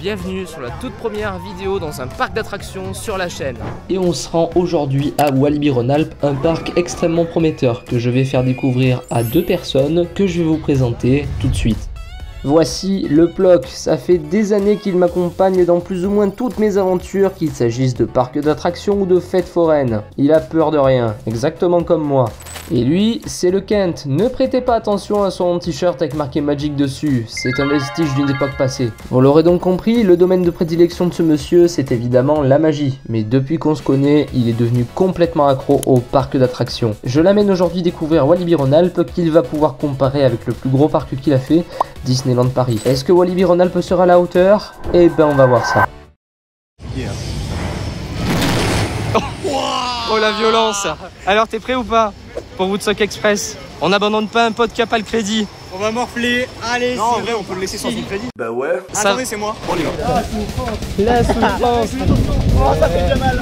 bienvenue sur la toute première vidéo dans un parc d'attractions sur la chaîne. Et on se rend aujourd'hui à Walibi Rhône-Alpes, un parc extrêmement prometteur que je vais faire découvrir à deux personnes que je vais vous présenter tout de suite. Voici le Ploc, ça fait des années qu'il m'accompagne dans plus ou moins toutes mes aventures, qu'il s'agisse de parcs d'attractions ou de fêtes foraines. Il a peur de rien, exactement comme moi. Et lui, c'est le Kent. Ne prêtez pas attention à son t-shirt avec marqué Magic dessus, c'est un vestige d'une époque passée. Vous l'aurez donc compris, le domaine de prédilection de ce monsieur, c'est évidemment la magie. Mais depuis qu'on se connaît, il est devenu complètement accro au parc d'attractions. Je l'amène aujourd'hui découvrir Walibi Rhône-Alpes, qu'il va pouvoir comparer avec le plus gros parc qu'il a fait, Disneyland Paris. Est-ce que Walibi Rhône-Alpes sera à la hauteur? Eh ben on va voir ça. Yeah. Oh la violence. Alors t'es prêt ou pas pour Woodstock Express? On n'abandonne pas un pote qui a pas le crédit. On va morfler, allez. Non en vrai on peut le laisser sans son crédit. Bah ouais. Attendez c'est moi. On y va. La souffrance. Oh ça fait déjà mal.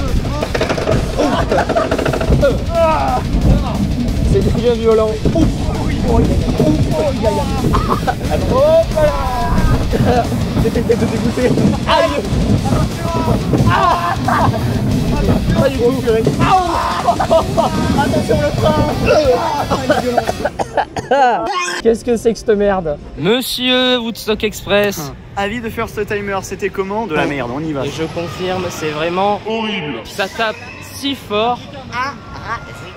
C'est déjà violent. Hop là. J'ai fait le tête de dégoûter. Aïe. Pas du tout purée. Attention le train. Qu'est-ce que c'est que cette merde? Monsieur Woodstock Express. Avis de First Timer, c'était comment? De la merde, on y va. Et je confirme, c'est vraiment horrible. Ça tape si fort.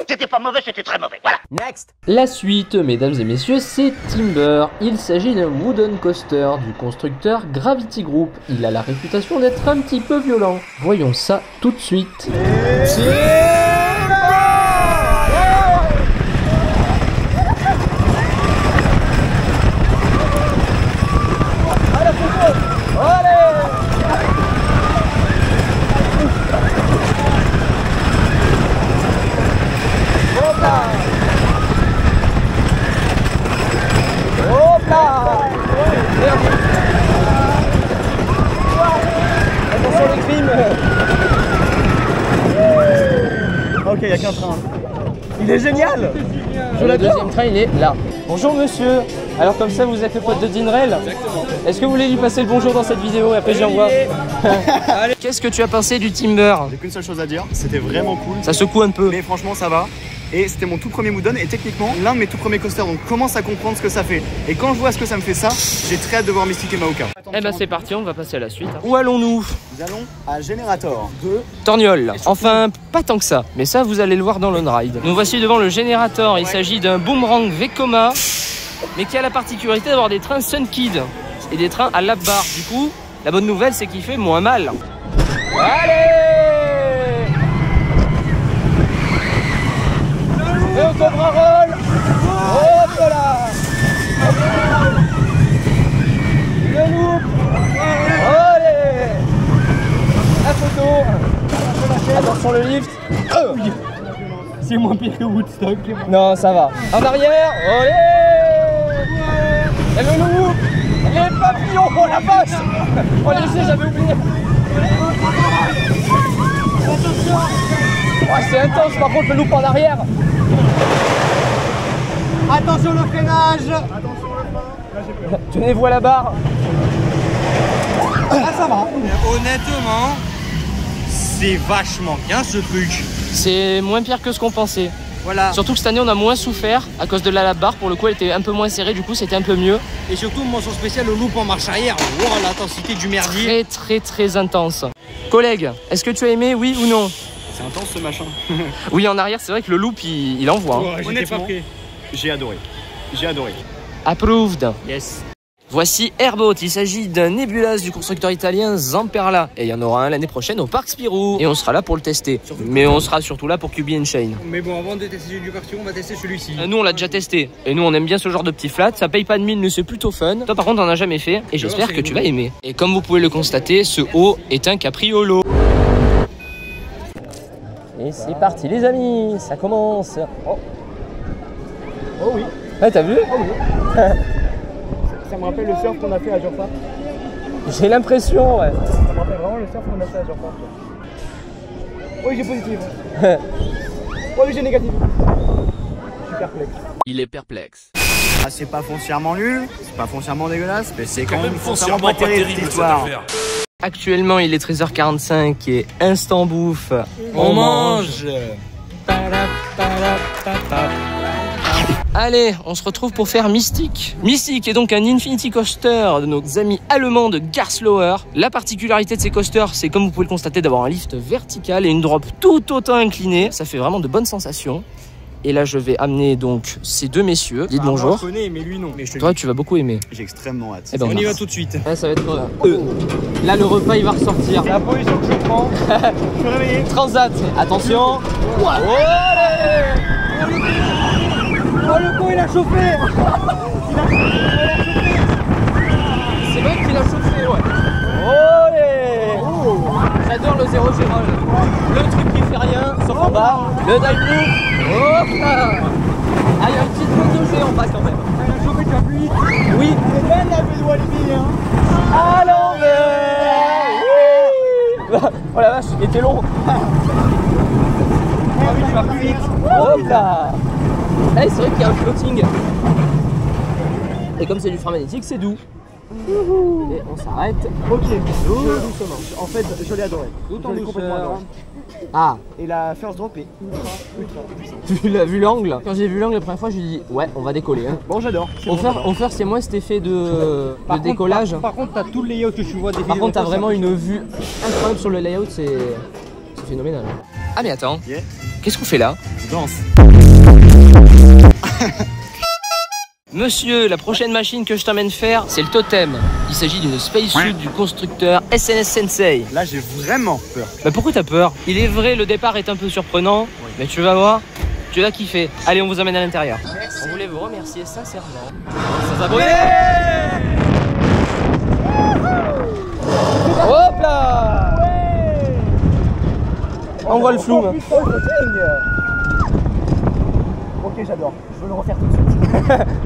C'était pas mauvais, c'était très mauvais, voilà. Next. La suite, mesdames et messieurs, c'est Timber. Il s'agit d'un wooden coaster du constructeur Gravity Group. Il a la réputation d'être un petit peu violent. Voyons ça tout de suite. Attention les crimes. Ok, il n'y a qu'un train. Il est génial. Le deuxième train, il est là. Bonjour monsieur. Alors comme ça, vous êtes le pote de Dinrel? Exactement. Est-ce que vous voulez lui passer le bonjour dans cette vidéo et après j'y envoie? Qu'est-ce que tu as pensé du Timber? J'ai qu'une seule chose à dire, c'était vraiment cool. Ça secoue un peu. Mais franchement ça va. Et c'était mon tout premier Wooden et techniquement l'un de mes tout premiers coasters, donc je commence à comprendre ce que ça fait. Et quand je vois ce que ça me fait ça, j'ai très hâte de voir Mystique et Maoka. Eh ben c'est parti, on va passer à la suite. Où allons-nous? Nous allons à Generator 2. Torgnole. Enfin, pas tant que ça. Mais ça, vous allez le voir dans l'on-ride. Nous voici devant le Generator. Il s'agit d'un boomerang Vekoma, mais qui a la particularité d'avoir des trains Sunkid et des trains à lap bar. Du coup, la bonne nouvelle, c'est qu'il fait moins mal. Allez! Et on cobra roll. Hop là. Le loop. Allez. La photo. Attention le lift. C'est moins pire que Woodstock. Non, ça va. En arrière. Allez. Et le loop. Les papillons. Oh la vache. Oh laissez, j'avais oublié. Oh, c'est intense par contre le loop en arrière. Attention le freinage. Attention le frein. Tenez-vous à la barre. Ah ça va. Honnêtement, c'est vachement bien ce truc. C'est moins pire que ce qu'on pensait. Voilà. Surtout que cette année, on a moins souffert à cause de la lap bar. Pour le coup, elle était un peu moins serrée. Du coup, c'était un peu mieux. Et surtout, mention spéciale, le loop en marche arrière. Wow, l'intensité du merdier. Très intense. Collègue, est-ce que tu as aimé, oui ou non? C'est intense ce machin. Oui, en arrière, c'est vrai que le loop, il envoie. Hein. Honnêtement, j'ai adoré. J'ai adoré. Approved. Yes. Voici Airboat, il s'agit d'un nébulas du constructeur italien Zamperla. Et il y en aura un l'année prochaine au Parc Spirou. Et on sera là pour le tester. Mais on sera surtout là pour QB Chain. Mais bon, avant de tester du parcours, on va tester celui-ci. Nous, on l'a déjà testé. Et nous, on aime bien ce genre de petit flat. Ça paye pas de mine, mais c'est plutôt fun. Toi, par contre, t'en as jamais fait. Et j'espère que tu vas aimer. Et comme vous pouvez le constater, ce haut est un capriolo. Et c'est parti les amis, ça commence. Oh oui. Ouais, t'as vu? Oh oui. Ça me rappelle le surf qu'on a fait à Jurfa. J'ai l'impression, ouais. Ça me rappelle vraiment le surf qu'on a fait à Jurfa. Oui, j'ai positif. Oui, j'ai négatif. Je suis perplexe. Il est perplexe. Ah, c'est pas foncièrement nul, c'est pas foncièrement dégueulasse, mais c'est quand même foncièrement pas terrible cette histoire. Actuellement, il est 13h45 et instant bouffe. On mange. Allez, on se retrouve pour faire Mystique. Mystique est donc un Infinity Coaster de nos amis allemands de Garslower. La particularité de ces coasters, c'est comme vous pouvez le constater d'avoir un lift vertical et une drop tout autant inclinée. Ça fait vraiment de bonnes sensations. Et là, je vais amener donc ces deux messieurs. Dites bonjour. Moi, je connais, mais lui non. Mais Toi, tu vas beaucoup aimer. J'ai extrêmement hâte. Eh ben, on y va tout de suite. Ouais, ça va être là, le repas, il va ressortir. La position que je prends, je suis réveillé. Transat, attention. Oh, le con, il a chauffé. C'est vrai qu'il a chauffé, ouais. J'adore le 0 Gérald. Le truc qui fait rien, sauf en bas. Le dive loop. Hop là. Ah, il y a une petite boule de jet en bas quand même. Il a chauffé, tu vas plus vite. Oui. Elle est belle la vue de Walibi, hein. À l'envers. Oh la vache, il était long. Ah oui, tu vas plus vite. Hop là. Eh, c'est vrai qu'il y a un floating. Et comme c'est du frein magnétique, c'est doux. Et on s'arrête. Ok, Doucement. en fait, je l'ai adoré. D'autant Je l'ai complètement adoré. Ah, Et la first drop est ultra puissante. tu l'as vu l'angle? Quand j'ai vu l'angle la première fois, je lui ai dit ouais, on va décoller. Hein. Bon, j'adore. Offer, c'est moins cet effet de décollage. Par contre, t'as tout le layout que tu vois des Par contre, t'as vraiment une vue incroyable sur le layout, c'est phénoménal. Ah mais attends, Yeah. qu'est-ce qu'on fait là? Danse. Monsieur, la prochaine machine que je t'emmène faire, c'est le totem. Il s'agit d'une spacesuit du constructeur SNS Sensei. Là, j'ai vraiment peur. Bah pourquoi t'as peur? Il est vrai, le départ est un peu surprenant, mais tu vas voir, tu vas kiffer. Allez, on vous emmène à l'intérieur. On voulait vous remercier sincèrement. Sans abonner. Hop là. On voit le flou. Ok, j'adore. Je veux le refaire tout de suite.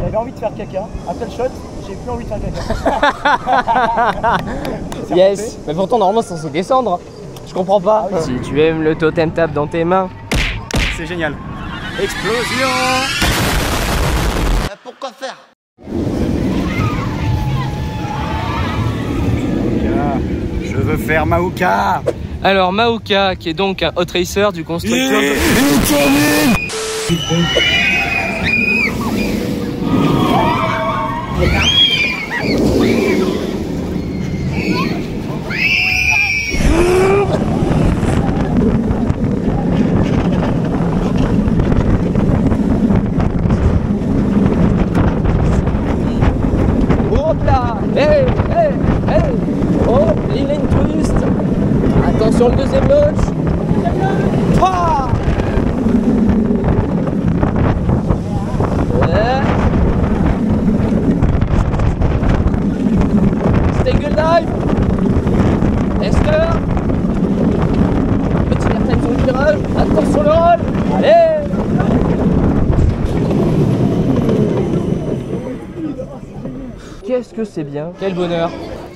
J'avais envie de faire caca. Après le shot, j'ai plus envie de faire caca. Yes. Mais pourtant, normalement, c'est censé descendre. Je comprends pas. Si tu aimes le totem tap dans tes mains. C'est génial. Explosion. Pourquoi faire? Je veux faire Maouka. Alors, Maouka, qui est donc un hot racer du constructeur. Hop là. Hey, hey, hey. Oh, il a une twist. Attention, le deuxième launch. Ah. Ouais. Staggle dive. Esther. Petit airtime sur le virage. Attention le roll. Allez. Qu'est-ce que c'est bien. Quel bonheur.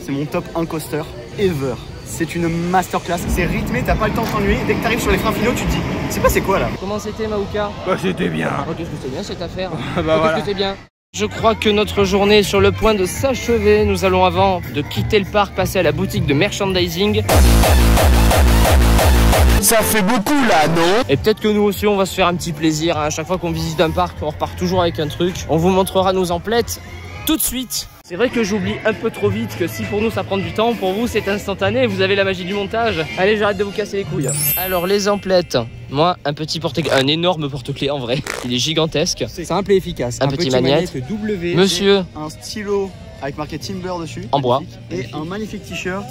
C'est mon top 1 coaster ever. C'est une masterclass. C'est rythmé, t'as pas le temps de t'ennuyer. Dès que t'arrives sur les freins finaux, tu te dis, c'est pas c'est quoi là? Comment c'était Maouka? Bah c'était bien. Oh, qu'est-ce que c'est bien cette affaire? Bah Qu'est-ce voilà. que c'est bien? Je crois que notre journée est sur le point de s'achever. Nous allons, avant de quitter le parc, passer à la boutique de merchandising. Ça fait beaucoup là, non? Et peut-être que nous aussi on va se faire un petit plaisir. À chaque fois qu'on visite un parc, on repart toujours avec un truc. On vous montrera nos emplettes tout de suite. C'est vrai que j'oublie un peu trop vite que si pour nous ça prend du temps, pour vous c'est instantané, vous avez la magie du montage. Allez, j'arrête de vous casser les couilles. Alors les emplettes, moi un petit porte-clés, un énorme porte-clés en vrai, il est gigantesque. Simple et efficace. Un petit magnète. W. Monsieur, Un stylo avec marqué Timber dessus. En bois. Et un magnifique t-shirt.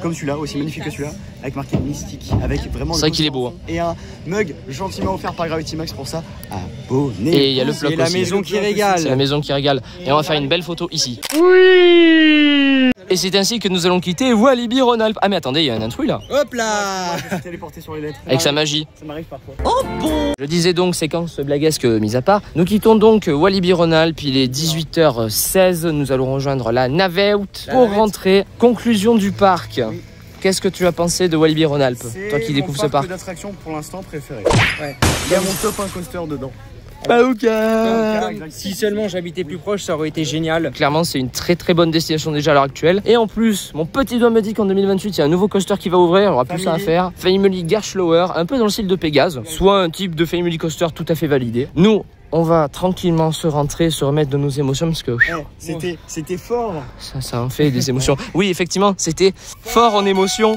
Comme celui-là, aussi magnifique que celui-là, avec marqué Mystique, avec vraiment. c'est vrai qu'il est beau. Hein. Et un mug gentiment offert par Gravity Max pour ça. Abonnez-vous. Et il y a le floc la aussi. maison qui régale. C'est la maison qui régale. Et on va faire une belle photo ici. Oui. Et c'est ainsi que nous allons quitter Walibi Rhône-Alpes. Ah mais attendez, il y a un intrus là. Hop là. Je suis téléporté sur les lettres. Avec sa magie. Ça m'arrive parfois. Je disais donc, séquence blaguesque mise à part. Nous quittons donc Walibi Rhône-Alpes. Il est 18h16. Nous allons rejoindre la navette pour rentrer. Conclusion du parc. Oui. Qu'est-ce que tu as pensé de Walibi Rhône-Alpes, toi qui découvres ce parc? C'est mon d'attraction pour l'instant préféré. Ouais. Il y a mon top 1 coaster dedans. Paouka. Si seulement j'habitais plus proche, ça aurait été génial. Clairement, c'est une très très bonne destination déjà à l'heure actuelle. Et en plus, mon petit doigt me dit qu'en 2028, il y a un nouveau coaster qui va ouvrir. Il y aura plus ça à faire. Family Gerschlauer, un peu dans le style de Pégase, soit un type de Family Coaster tout à fait validé. Nous, on va tranquillement se rentrer, se remettre de nos émotions parce que C'était fort. ça en fait des émotions. Oui, effectivement, c'était fort en émotion.